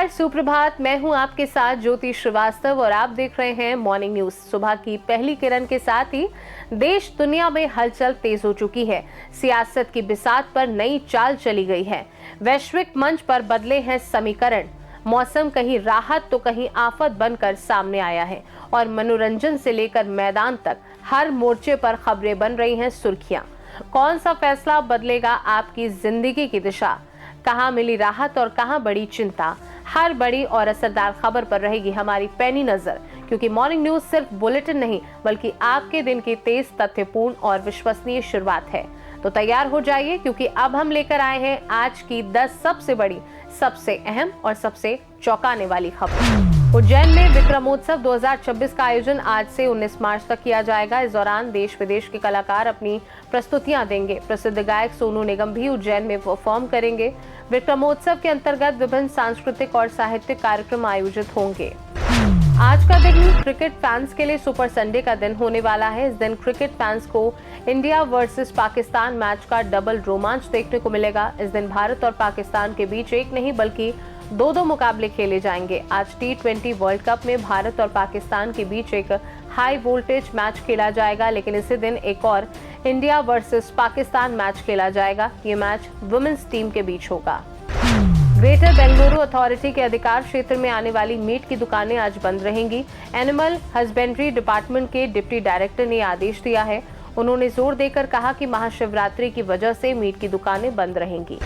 सुप्रभात। मैं हूं आपके साथ ज्योति श्रीवास्तव और आप देख रहे हैं मॉर्निंग न्यूज। सुबह की पहली किरण के साथ ही देश दुनिया में हलचल तेज हो चुकी है। सियासत की बिसात पर नई चाल चली गई है। वैश्विक मंच पर बदले हैं समीकरण। मौसम कहीं राहत तो कहीं आफत बनकर सामने आया है और मनोरंजन से लेकर मैदान तक हर मोर्चे पर खबरें बन रही हैं सुर्खियां। कौन सा फैसला बदलेगा आपकी जिंदगी की दिशा? कहां मिली राहत और कहां बड़ी चिंता? हर बड़ी और असरदार खबर पर रहेगी हमारी पैनी नजर, क्योंकि मॉर्निंग न्यूज सिर्फ बुलेटिन नहीं बल्कि आपके दिन की तेज, तथ्यपूर्ण और विश्वसनीय शुरुआत है। तो तैयार हो जाइए, क्योंकि अब हम लेकर आए हैं आज की 10 सबसे बड़ी, सबसे अहम और सबसे चौंकाने वाली खबर। उज्जैन में विक्रमोत्सव 2026 का आयोजन आज से 19 मार्च तक किया जाएगा। इस दौरान देश विदेश के कलाकार अपनी प्रस्तुतियां देंगे। प्रसिद्ध गायक सोनू निगम भी उज्जैन में परफॉर्म करेंगे। विक्रमोत्सव के अंतर्गत विभिन्न सांस्कृतिक और साहित्यिक कार्यक्रम आयोजित होंगे। आज का दिन क्रिकेट फैंस के लिए सुपर संडे का दिन होने वाला है। इस दिन क्रिकेट फैंस को इंडिया वर्सेस पाकिस्तान मैच का डबल रोमांच देखने को मिलेगा। इस दिन भारत और पाकिस्तान के बीच एक नहीं बल्कि दो मुकाबले खेले जाएंगे। आज T20 वर्ल्ड कप में भारत और पाकिस्तान के बीच एक हाई वोल्टेज मैच खेला जाएगा, लेकिन इसी दिन एक और इंडिया वर्सेस पाकिस्तान मैच खेला जाएगा। ये मैच वुमेन्स टीम के बीच होगा। ग्रेटर बेंगलुरु अथॉरिटी के अधिकार क्षेत्र में आने वाली मीट की दुकानें आज बंद रहेंगी। एनिमल हस्बेंड्री डिपार्टमेंट के डिप्टी डायरेक्टर ने आदेश दिया है। उन्होंने जोर देकर कहा कि महाशिवरात्रि की वजह से मीट की दुकानें बंद रहेंगी।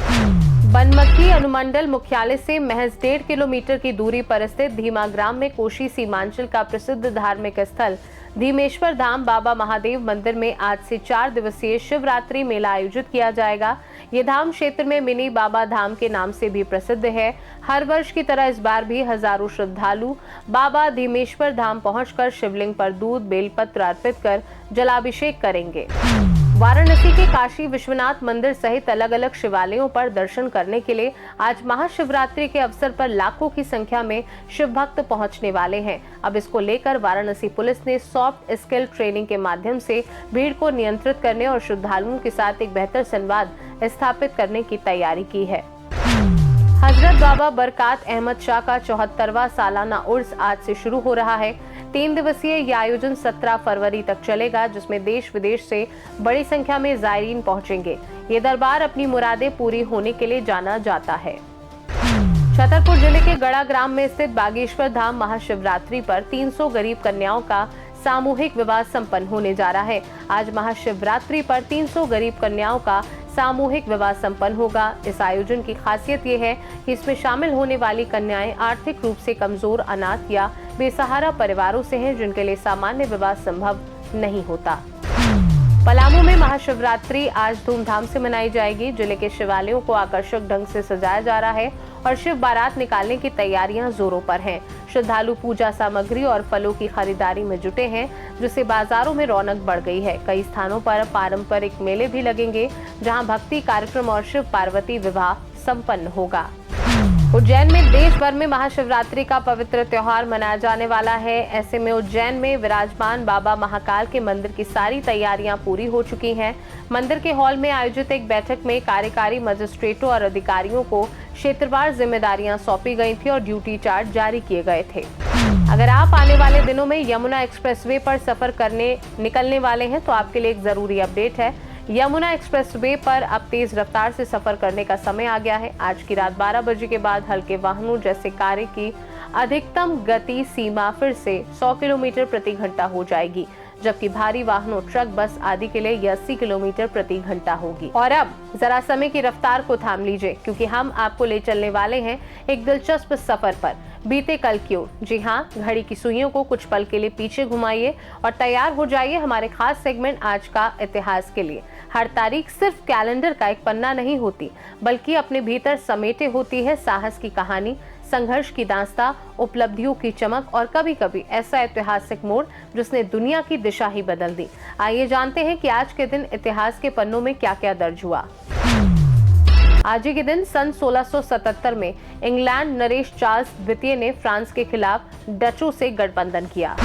बनमक्खी अनुमंडल मुख्यालय से महज 1.5 किलोमीटर की दूरी पर स्थित धीमा ग्राम में कोशी सीमांचल का प्रसिद्ध धार्मिक स्थल धीमेश्वर धाम बाबा महादेव मंदिर में आज से 4 दिवसीय शिवरात्रि मेला आयोजित किया जाएगा। ये धाम क्षेत्र में मिनी बाबा धाम के नाम से भी प्रसिद्ध है। हर वर्ष की तरह इस बार भी हजारों श्रद्धालु बाबा धीमेश्वर धाम पहुंचकर शिवलिंग पर दूध बेलपत्र अर्पित कर जलाभिषेक करेंगे। वाराणसी के काशी विश्वनाथ मंदिर सहित अलग अलग शिवालयों पर दर्शन करने के लिए आज महाशिवरात्रि के अवसर पर लाखों की संख्या में शिव भक्त पहुंचने वाले हैं। अब इसको लेकर वाराणसी पुलिस ने सॉफ्ट स्किल ट्रेनिंग के माध्यम से भीड़ को नियंत्रित करने और श्रद्धालुओं के साथ एक बेहतर संवाद स्थापित करने की तैयारी की है। हजरत बाबा बरकात अहमद शाह का 74वां सालाना उर्स आज से शुरू हो रहा है। 3 दिवसीय यह आयोजन 17 फरवरी तक चलेगा, जिसमें देश विदेश से बड़ी संख्या में जायरीन पहुंचेंगे। ये दरबार अपनी मुरादें पूरी होने के लिए जाना जाता है। छतरपुर जिले के गड़ा ग्राम में स्थित बागेश्वर धाम महाशिवरात्रि पर 300 गरीब कन्याओं का सामूहिक विवाह संपन्न होने जा रहा है। आज महाशिवरात्रि पर 300 गरीब कन्याओं का सामूहिक विवाह संपन्न होगा। इस आयोजन की खासियत ये है कि इसमें शामिल होने वाली कन्याएं आर्थिक रूप से कमजोर, अनाथ या बेसहारा परिवारों से हैं, जिनके लिए सामान्य विवाह संभव नहीं होता। पलामू में महाशिवरात्रि आज धूमधाम से मनाई जाएगी। जिले के शिवालयों को आकर्षक ढंग से सजाया जा रहा है और शिव बारात निकालने की तैयारियां जोरों पर हैं। श्रद्धालु पूजा सामग्री और फलों की खरीदारी में जुटे हैं, जिससे बाजारों में रौनक बढ़ गई है। कई स्थानों पर पारंपरिक मेले भी लगेंगे, जहां भक्ति कार्यक्रम और शिव पार्वती विवाह संपन्न होगा। उज्जैन में देश भर में महाशिवरात्रि का पवित्र त्योहार मनाया जाने वाला है। ऐसे में उज्जैन में विराजमान बाबा महाकाल के मंदिर की सारी तैयारियां पूरी हो चुकी हैं। मंदिर के हॉल में आयोजित एक बैठक में कार्यकारी मजिस्ट्रेटों और अधिकारियों को क्षेत्रवार जिम्मेदारियां सौंपी गई थी और ड्यूटी चार्ट जारी किए गए थे। अगर आप आने वाले दिनों में यमुना एक्सप्रेसवे पर सफर करने निकलने वाले हैं तो आपके लिए एक जरूरी अपडेट है। यमुना एक्सप्रेसवे पर अब तेज रफ्तार से सफर करने का समय आ गया है। आज की रात 12 बजे के बाद हल्के वाहनों जैसे कारें की अधिकतम गति सीमा फिर से 100 किलोमीटर प्रति घंटा हो जाएगी, जबकि भारी वाहनों, ट्रक, बस आदि के लिए 80 किलोमीटर प्रति घंटा होगी। और अब जरा समय की रफ्तार को थाम लीजिए, क्योंकि हम आपको ले चलने वाले हैं एक दिलचस्प सफर पर, बीते कल की ओर। जी हाँ, घड़ी की सुइयों को कुछ पल के लिए पीछे घुमाइए और तैयार हो जाइए हमारे खास सेगमेंट आज का इतिहास के लिए। हर तारीख सिर्फ कैलेंडर का एक पन्ना नहीं होती, बल्कि अपने भीतर समेटे होती है साहस की कहानी, संघर्ष की दास्तां, उपलब्धियों की चमक और कभी कभी ऐसा ऐतिहासिक मोड़ जिसने दुनिया की दिशा ही बदल दी। आइए जानते हैं कि आज के दिन इतिहास के पन्नों में क्या क्या दर्ज हुआ। आज ही के दिन सन 1677 में इंग्लैंड नरेश चार्ल्स द्वितीय ने फ्रांस के खिलाफ डचों से गठबंधन किया।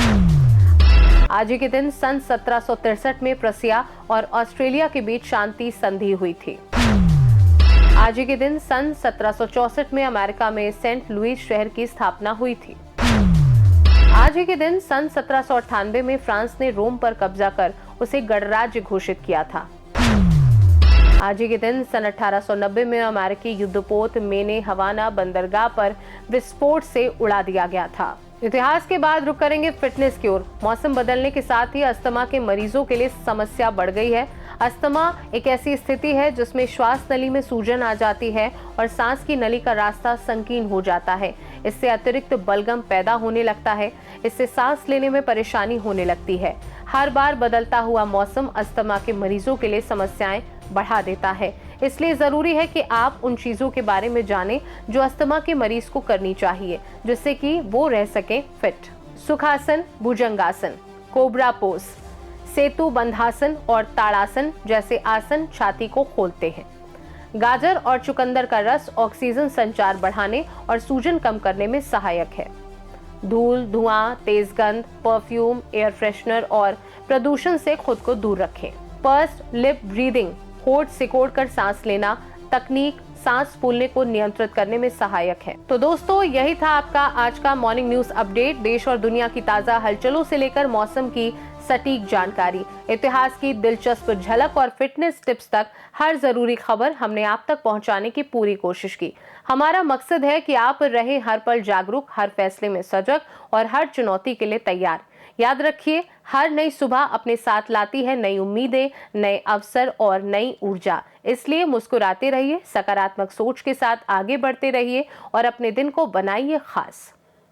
आज ही के दिन सन 1763 में प्रसिया और ऑस्ट्रेलिया के बीच शांति संधि हुई थी। आज ही के दिन सन 1764 में अमेरिका में सेंट लुइस शहर की स्थापना हुई थी। आज ही के दिन सन 1798 में फ्रांस ने रोम पर कब्जा कर उसे गणराज्य घोषित किया था। आज ही के दिन सन 1890 में अमेरिकी युद्धपोत मेने हवाना बंदरगाह पर विस्फोट से उड़ा दिया गया था। इतिहास के बाद रुक करेंगे फिटनेस की ओर। मौसम बदलने के साथ ही अस्थमा के मरीजों के लिए समस्या बढ़ गई है। अस्थमा एक ऐसी स्थिति है जिसमें श्वास नली में सूजन आ जाती है और सांस की नली का रास्ता संकीर्ण हो जाता है। इससे अतिरिक्त बलगम पैदा होने लगता है। इससे सांस लेने में परेशानी होने लगती है। हर बार बदलता हुआ मौसम अस्थमा के मरीजों के लिए समस्याएं बढ़ा देता है। इसलिए जरूरी है कि आप उन चीजों के बारे में जानें जो अस्थमा के मरीज को करनी चाहिए, जिससे कि वो रह सके फिट। सुखासन, भुजंगासन, कोबरा पोज, सेतु बंधासन और ताड़ासन जैसे आसन छाती को खोलते हैं। गाजर और चुकंदर का रस ऑक्सीजन संचार बढ़ाने और सूजन कम करने में सहायक है। धूल, धुआं, तेज गंध, परफ्यूम, एयर फ्रेशनर और प्रदूषण से खुद को दूर रखें। पर्स्ड लिप ब्रीदिंग, होठ सिकोड़ कर सांस लेना तकनीक सांस फूलने को नियंत्रित करने में सहायक है। तो दोस्तों, यही था आपका आज का मॉर्निंग न्यूज अपडेट। देश और दुनिया की ताजा हलचलों से लेकर मौसम की सटीक जानकारी, इतिहास की दिलचस्प झलक और फिटनेस टिप्स तक हर जरूरी खबर हमने आप तक पहुंचाने की पूरी कोशिश की। हमारा मकसद है कि आप रहें हर पल जागरूक, हर फैसले में सजग और हर चुनौती के लिए तैयार। याद रखिए, हर नई सुबह अपने साथ लाती है नई उम्मीदें, नए अवसर और नई ऊर्जा। इसलिए मुस्कुराते रहिए, सकारात्मक सोच के साथ आगे बढ़ते रहिए और अपने दिन को बनाइए खास।